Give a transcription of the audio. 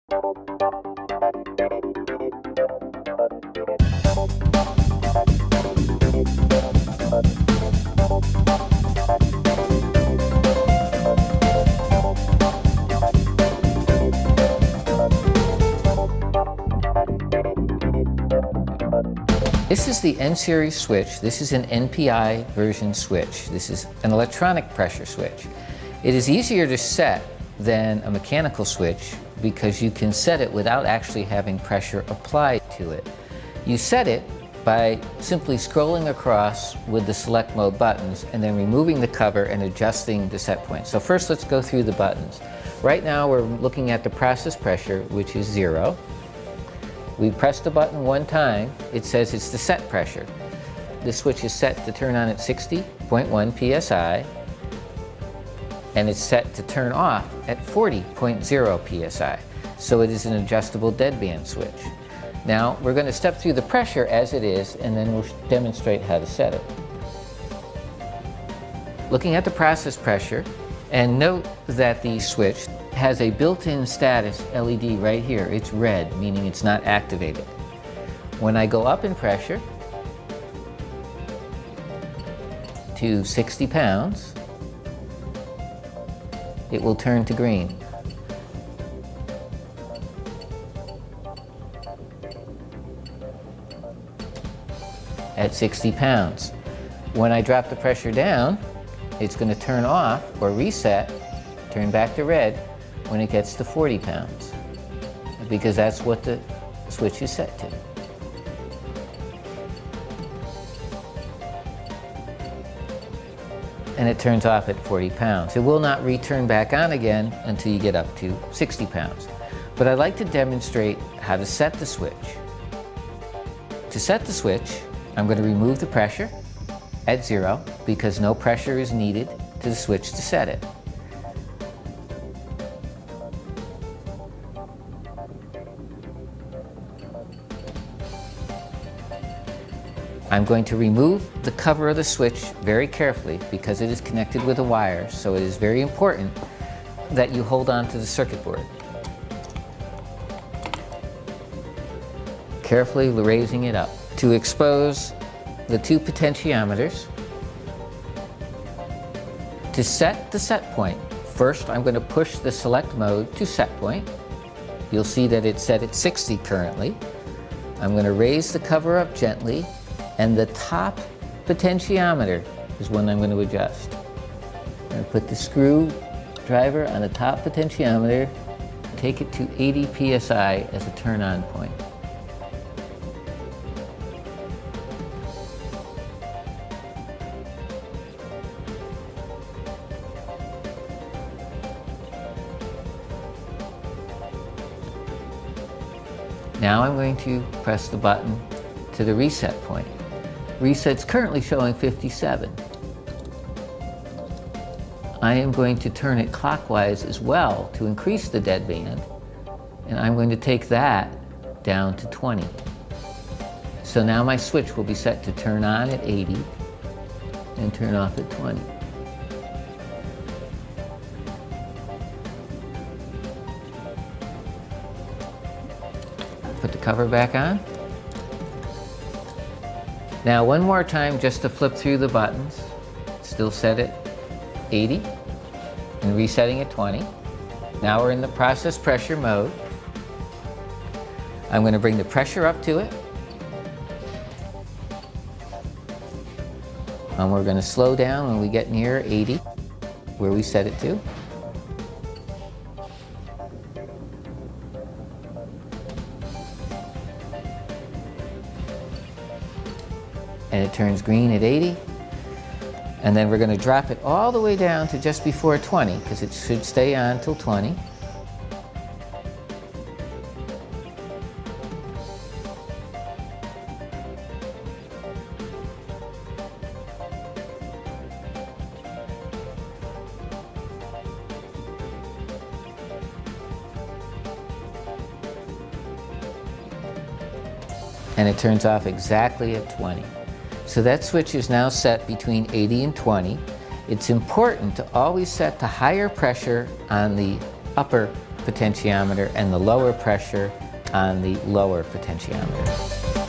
This is the N-series switch. This is an NPI version switch. This is an electronic pressure switch. It is easier to set than a mechanical switch because you can set it without actually having pressure applied to it. You set it by simply scrolling across with the select mode buttons and then removing the cover and adjusting the set point. So first let's go through the buttons. Right now we're looking at the process pressure, which is 0. We press the button one time, it says it's the set pressure. The switch is set to turn on at 60.1 psi, and it's set to turn off at 40.0 psi. So it is an adjustable deadband switch. Now we're going to step through the pressure as it is, and then we'll demonstrate how to set it. Looking at the process pressure, and note that the switch has a built-in status LED right here. It's red, meaning it's not activated. When I go up in pressure to 60 pounds, it will turn to green. At 60 pounds. When I drop the pressure down, it's going to turn off or reset, turn back to red when it gets to 40 pounds, because that's what the switch is set to. And it turns off at 40 pounds. It will not return back on again until you get up to 60 pounds. But I'd like to demonstrate how to set the switch. To set the switch, I'm going to remove the pressure at 0 because no pressure is needed to the switch to set it. I'm going to remove the cover of the switch very carefully because it is connected with a wire, so it is very important that you hold on to the circuit board. Carefully raising it up to expose the 2 potentiometers. To set the set point, first I'm going to push the select mode to set point. You'll see that it's set at 60 currently. I'm going to raise the cover up gently, and the top potentiometer is one I'm going to adjust. I'm going to put the screwdriver on the top potentiometer, take it to 80 psi as a turn-on point. Now I'm going to press the button to the reset point. Reset's currently showing 57. I am going to turn it clockwise as well to increase the deadband, and I'm going to take that down to 20. So now my switch will be set to turn on at 80 and turn off at 20. Put the cover back on. Now one more time just to flip through the buttons. Still set at 80 and resetting at 20. Now we're in the process pressure mode. I'm going to bring the pressure up to it. And we're going to slow down when we get near 80, where we set it to. And it turns green at 80. And then we're going to drop it all the way down to just before 20, because it should stay on till 20. And it turns off exactly at 20. So that switch is now set between 80 and 20. It's important to always set the higher pressure on the upper potentiometer and the lower pressure on the lower potentiometer.